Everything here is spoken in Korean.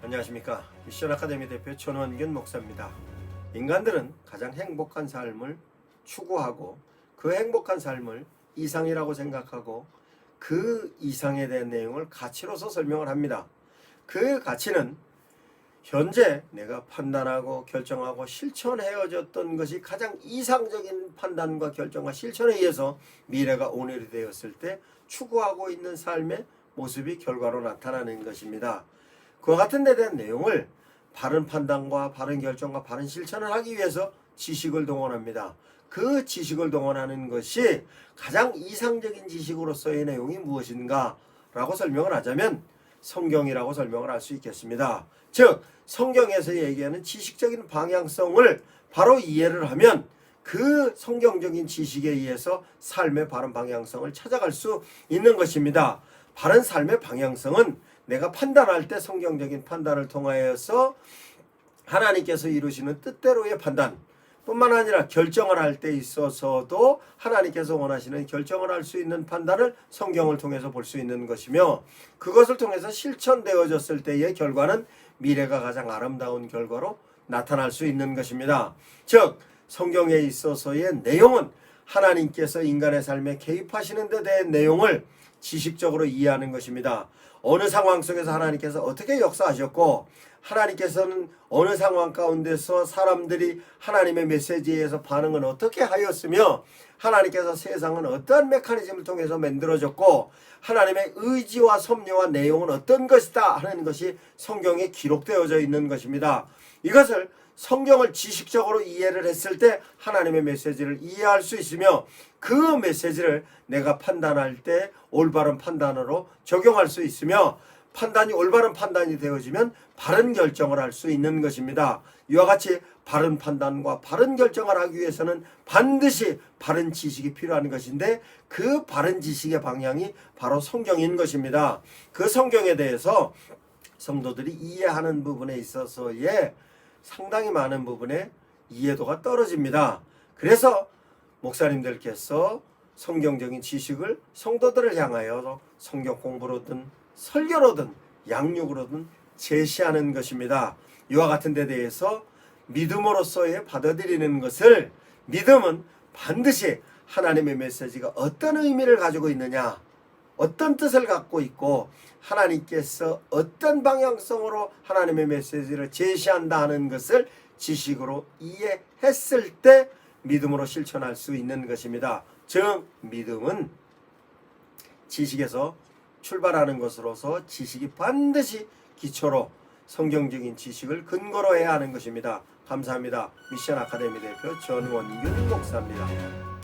안녕하십니까. 미션 아카데미 대표 전원균 목사입니다. 인간들은 가장 행복한 삶을 추구하고 그 행복한 삶을 이상이라고 생각하고 그 이상에 대한 내용을 가치로서 설명을 합니다. 그 가치는 현재 내가 판단하고 결정하고 실천해어졌던 것이 가장 이상적인 판단과 결정과 실천에 의해서 미래가 오늘이 되었을 때 추구하고 있는 삶의 모습이 결과로 나타나는 것입니다. 그와 같은 데 대한 내용을 바른 판단과 바른 결정과 바른 실천을 하기 위해서 지식을 동원합니다. 그 지식을 동원하는 것이 가장 이상적인 지식으로서의 내용이 무엇인가 라고 설명을 하자면 성경이라고 설명을 할 수 있겠습니다. 즉 성경에서 얘기하는 지식적인 방향성을 바로 이해를 하면 그 성경적인 지식에 의해서 삶의 바른 방향성을 찾아갈 수 있는 것입니다. 바른 삶의 방향성은 내가 판단할 때 성경적인 판단을 통하여서 하나님께서 이루시는 뜻대로의 판단 뿐만 아니라 결정을 할 때 있어서도 하나님께서 원하시는 결정을 할 수 있는 판단을 성경을 통해서 볼 수 있는 것이며, 그것을 통해서 실천되어졌을 때의 결과는 미래가 가장 아름다운 결과로 나타날 수 있는 것입니다. 즉 성경에 있어서의 내용은 하나님께서 인간의 삶에 개입하시는 데 대한 내용을 지식적으로 이해하는 것입니다. 어느 상황 속에서 하나님께서 어떻게 역사하셨고 하나님께서는 어느 상황 가운데서 사람들이 하나님의 메시지에 의해서 반응은 어떻게 하였으며 하나님께서 세상은 어떠한 메커니즘을 통해서 만들어졌고 하나님의 의지와 섭리와 내용은 어떤 것이다 하는 것이 성경에 기록되어져 있는 것입니다. 이것을 성경을 지식적으로 이해를 했을 때 하나님의 메시지를 이해할 수 있으며 그 메시지를 내가 판단할 때 올바른 판단으로 적용할 수 있으며 판단이 올바른 판단이 되어지면 바른 결정을 할 수 있는 것입니다. 이와 같이 바른 판단과 바른 결정을 하기 위해서는 반드시 바른 지식이 필요한 것인데 그 바른 지식의 방향이 바로 성경인 것입니다. 그 성경에 대해서 성도들이 이해하는 부분에 있어서의 상당히 많은 부분에 이해도가 떨어집니다. 그래서 목사님들께서 성경적인 지식을 성도들을 향하여 성경 공부로든 설교로든 양육으로든 제시하는 것입니다. 이와 같은 데 대해서 믿음으로서의 받아들이는 것을, 믿음은 반드시 하나님의 메시지가 어떤 의미를 가지고 있느냐, 어떤 뜻을 갖고 있고 하나님께서 어떤 방향성으로 하나님의 메시지를 제시한다 하는 것을 지식으로 이해했을 때 믿음으로 실천할 수 있는 것입니다. 즉 믿음은 지식에서 출발하는 것으로서 지식이 반드시 기초로 성경적인 지식을 근거로 해야 하는 것입니다. 감사합니다. 미션 아카데미 대표 전원균 목사입니다.